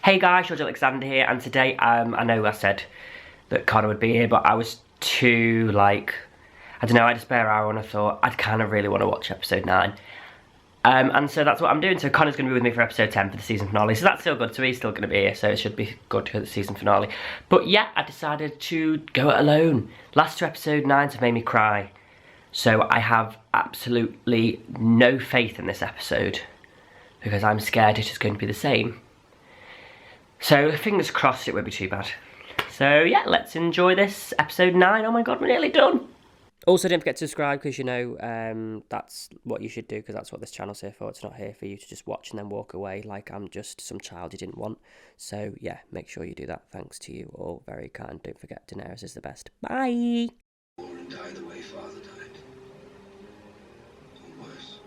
Hey guys, George Alexander here, and today, I know I said that Connor would be here, but I was too, I don't know, I had a spare hour and I thought I'd kind of really want to watch episode 9. And so that's what I'm doing. So Connor's going to be with me for episode 10 for the season finale, so that's still good, so he's still going to be here, so it should be good for the season finale. But yeah, I decided to go it alone. Last two episode 9s have made me cry, so I have absolutely no faith in this episode, because I'm scared it is going to be the same. So, fingers crossed it won't be too bad. So, yeah, let's enjoy this episode 9. Oh my god, we're nearly done. Also, don't forget to subscribe, because, you know, that's what you should do, because that's what this channel's here for. It's not here for you to just watch and then walk away like I'm just some child you didn't want. So, yeah, make sure you do that. Thanks to you all. Very kind. Don't forget, Daenerys is the best. Bye! And die the way Father died. Or worse.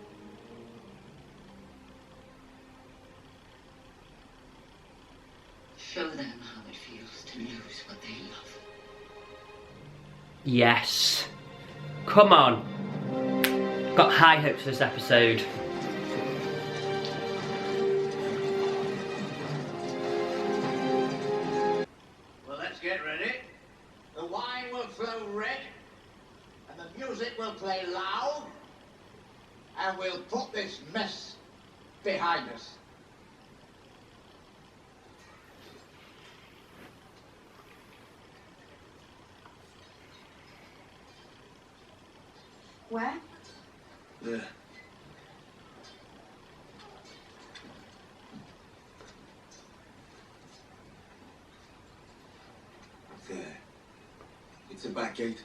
Show them how it feels to lose what they love. Yes. Come on. Got high hopes for this episode. Well, let's get ready. The wine will flow red, and the music will play loud, and we'll put this mess behind us. Where? There. There. It's a back gate.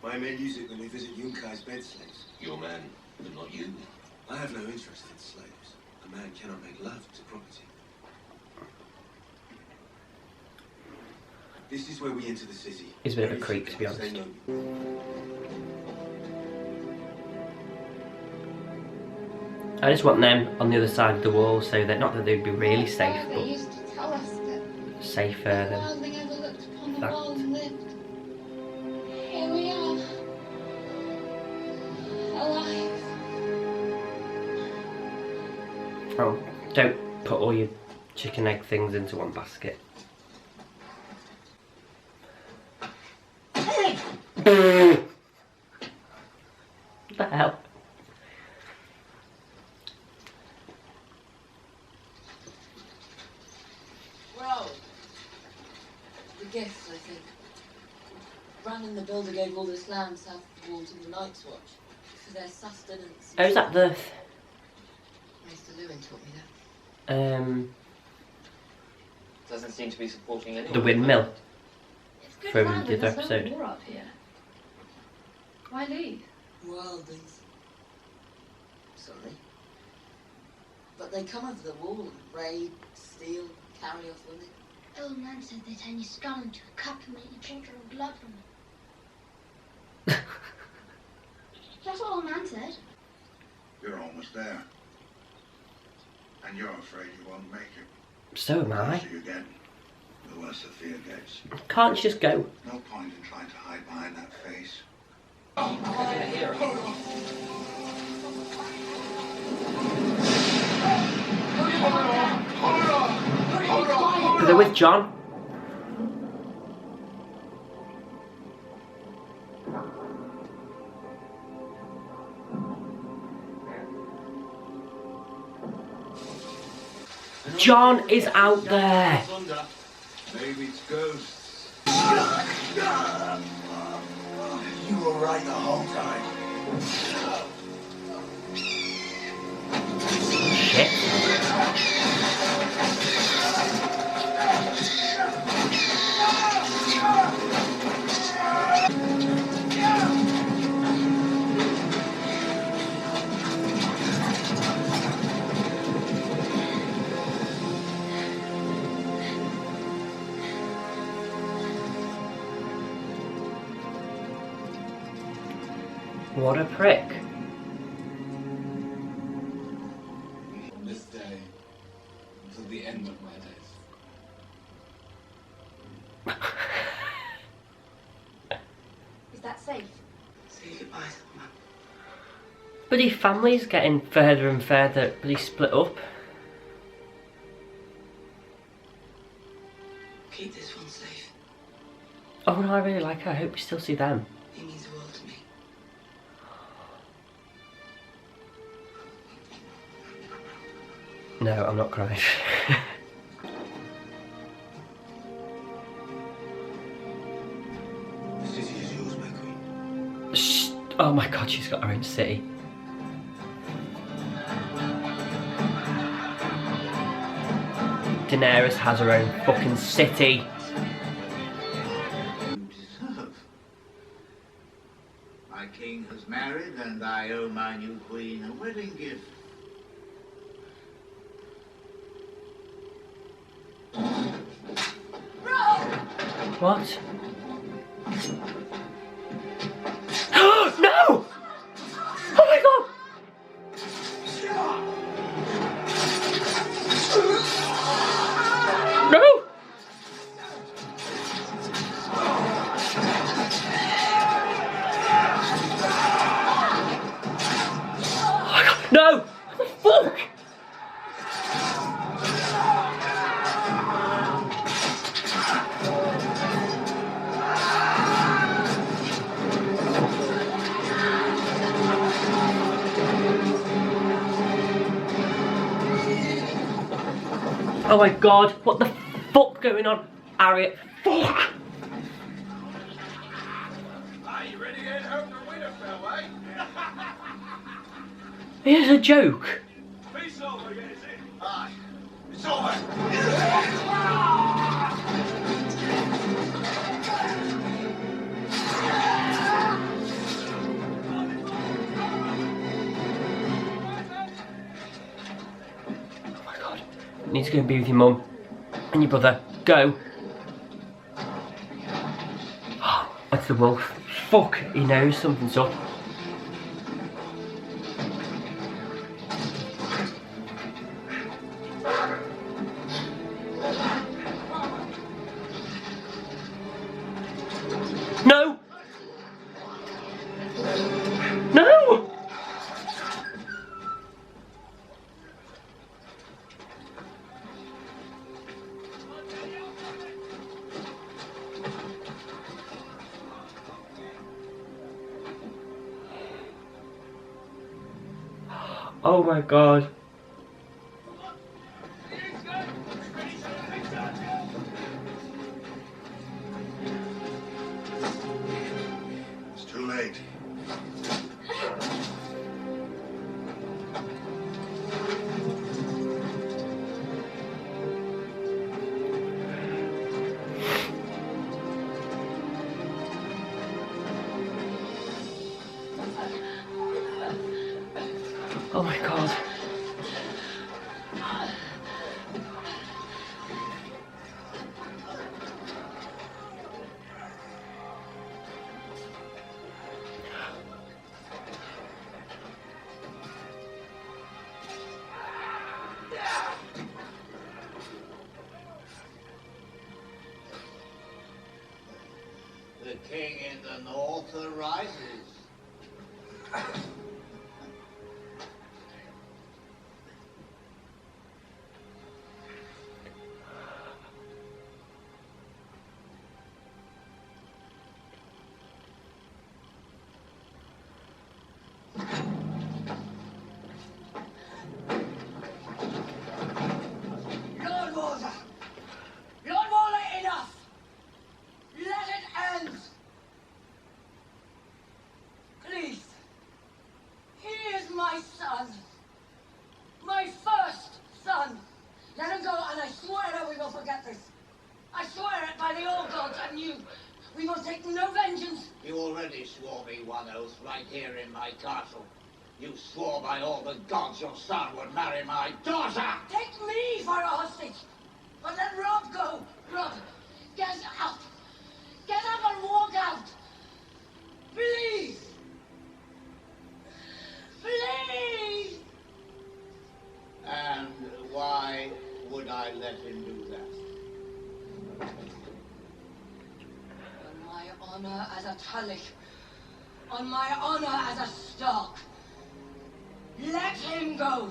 My men use it when they visit Yunkai's bed slaves. Your man, but not you. I have no interest in slaves. A man cannot make love to property. This is where we enter the city. He's a bit of a creep, to be honest. They know. I just want them on the other side of the wall, so that not that they'd be really safe, They but used to tell us that safer the than wildling ever looked upon the that. world and lived. Here we are, alive. Oh, don't put all your chicken egg things into one basket. What the hell? Well, the gifts, I think. Brandon the Builder gave all this land south of the wall to the Night's Watch for their sustenance. Oh, is that the Mr. Lewin taught me that. Doesn't seem to be supporting anyone. the windmill It's good from land, the but other there's no episode? war up here. Why leave? Wildlings. Sorry. But they come over the wall and raid, steal, carry off women. Old man said they turn your skull into a cup and make you drink your own blood from it. That's what old man said. You're almost there. And you're afraid you won't make it. So am The I. closer you get, the worse the fear gets. Can't you just go? No point in trying to hide behind that face. But they're with John. John is out there. Maybe it's ghosts. You were right the whole time. Shit. What a prick. From this day until the end of my days. Is that safe? Say goodbye to the man. Bloody family's getting further and further bloody split up. Keep this one safe. Oh no, I really like her. I hope we still see them. He means the world to me. No, I'm not crying. The city is yours, my queen. Shh. Oh my god, she's got her own city. Daenerys has her own fucking city. You deserve. My king has married, and I owe my new queen a wedding gift. What? No! Oh my god! No! Oh my god, no! What the fuck? Oh my god, what the fuck going on? Harriet, fuck! Are you ready to head home to Winterfell, eh? Here's a joke. Peace over, yeah, is it? Aye. It's over. Oh my god. You need to go and be with your mum and your brother. Go. That's the wolf. Fuck, he knows something's up. No! No! Oh my god. It's too late. Oh my god. The king in the north arises. Lord Walter! Lord Walter, enough! Let it end! Please. He is my son. My first son. Let him go, and I swear that we will forget this. I swear it by the old gods and you. We will take no vengeance. You already swore me one oath right here in my castle. You swore by all the gods your son would marry my daughter! Take me for a hostage. But let Rob go. Rob, get out. Get up and walk out. Please. Please. And why would I let him do that? On my honor as a Tully. On my honor as a Stark. Let him go,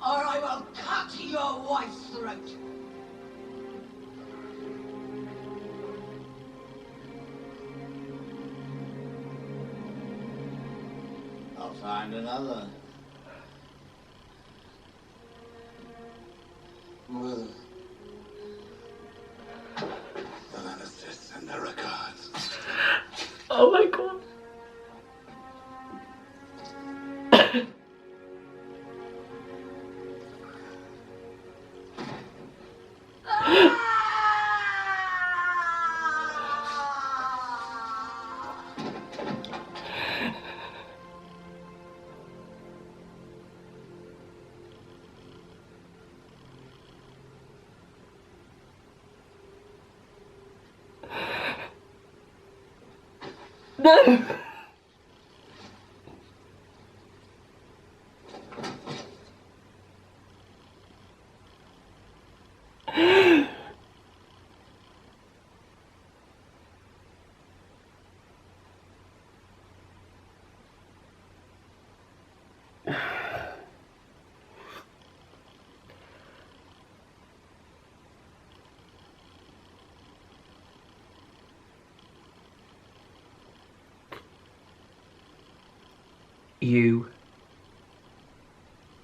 or I will cut your wife's throat. I'll find another. Mother. The Lannisters send their regards. Oh my god. No!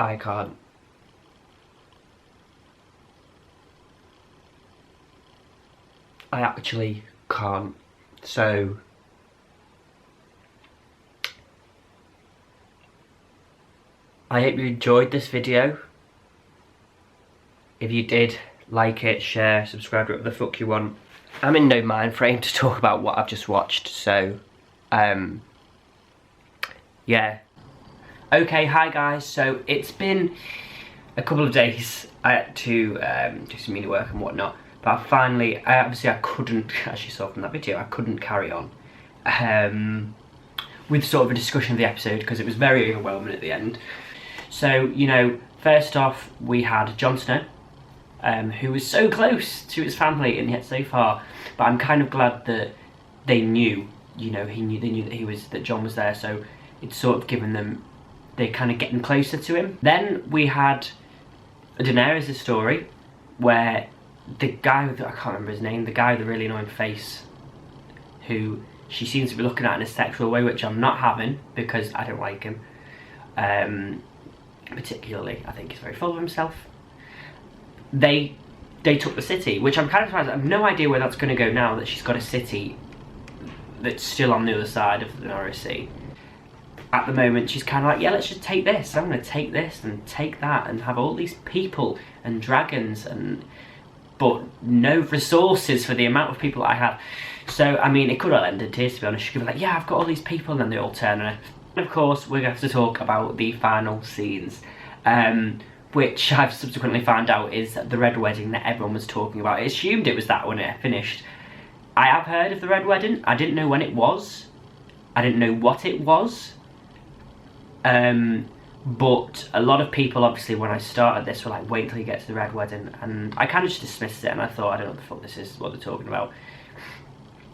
I can't. I actually can't. So I hope you enjoyed this video. If you did, like it, share, subscribe, whatever the fuck you want. I'm in no mind frame to talk about what I've just watched, so yeah. Okay, hi guys, so it's been a couple of days. I had to do some mini work and whatnot, but obviously I couldn't, as you saw from that video, I couldn't carry on with sort of a discussion of the episode because it was very overwhelming at the end. So, you know, first off we had Jon Snow, who was so close to his family and yet so far, but I'm kind of glad that they knew, you know, they knew that Jon was there, so it's sort of given them, they're kind of getting closer to him. Then we had Daenerys' story, where the guy with, I can't remember his name, the guy with the really annoying face, who she seems to be looking at in a sexual way, which I'm not having, because I don't like him. Particularly, I think he's very full of himself. They took the city, which I'm kind of surprised. I have no idea where that's going to go now that she's got a city that's still on the other side of the North Sea. At the moment, she's kind of like, yeah, let's just take this. I'm going to take this and take that and have all these people and dragons, but no resources for the amount of people I have. So, I mean, it could have ended tears, to be honest. She could be like, yeah, I've got all these people, and then they all turn on her. And of course, we're going to have to talk about the final scenes, which I've subsequently found out is the Red Wedding that everyone was talking about. I assumed it was that when it finished. I have heard of the Red Wedding. I didn't know when it was. I didn't know what it was. But a lot of people, obviously, when I started this, were like, wait till you get to the Red Wedding, and I kind of just dismissed it, and I thought, I don't know what the fuck this is, what they're talking about.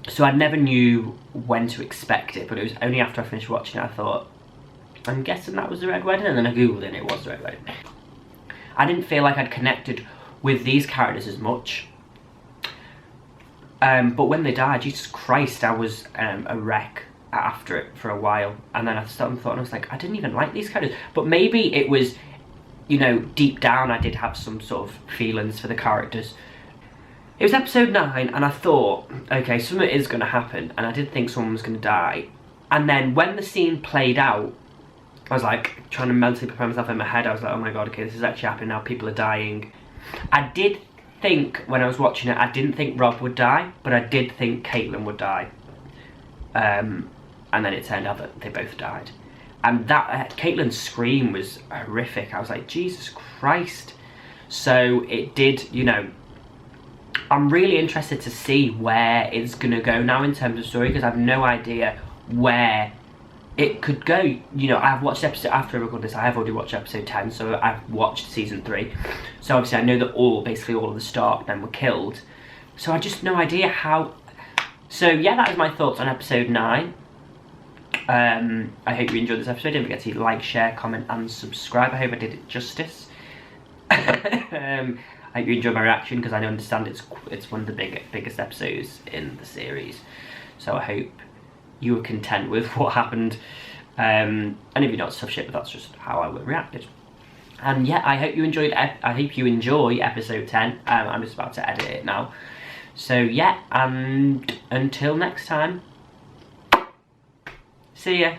So I never knew when to expect it, but it was only after I finished watching it I thought, I'm guessing that was the Red Wedding, and then I googled it and it was the Red Wedding. I didn't feel like I'd connected with these characters as much, but when they died, Jesus Christ, I was a wreck after it for a while, and then I stopped and thought, and I was like, I didn't even like these characters. But maybe it was, you know, deep down I did have some sort of feelings for the characters. It was episode 9, and I thought, okay, something is going to happen, and I did think someone was going to die. And then when the scene played out, I was like, trying to mentally prepare myself in my head, I was like, oh my god, okay, this is actually happening now, people are dying. I did think, when I was watching it, I didn't think Rob would die, but I did think Caitlin would die. And then it turned out that they both died. And that, Caitlin's scream was horrific. I was like, Jesus Christ. So it did, you know, I'm really interested to see where it's gonna go now in terms of story, because I have no idea where it could go. You know, I've watched episode, after I recorded this, I have already watched episode 10, so I've watched season 3. So obviously I know that basically all of the Stark men were killed. So I just no idea how. So yeah, that was my thoughts on episode 9. I hope you enjoyed this episode. Don't forget to like, share, comment and subscribe. I hope I did it justice. I hope you enjoyed my reaction, because I understand it's one of the biggest episodes in the series. So I hope you were content with what happened. And if you're not tough shit, but that's just how I would reacted. And yeah, I hope you enjoyed. I hope you enjoy episode 10. I'm just about to edit it now. So yeah, and until next time, see ya.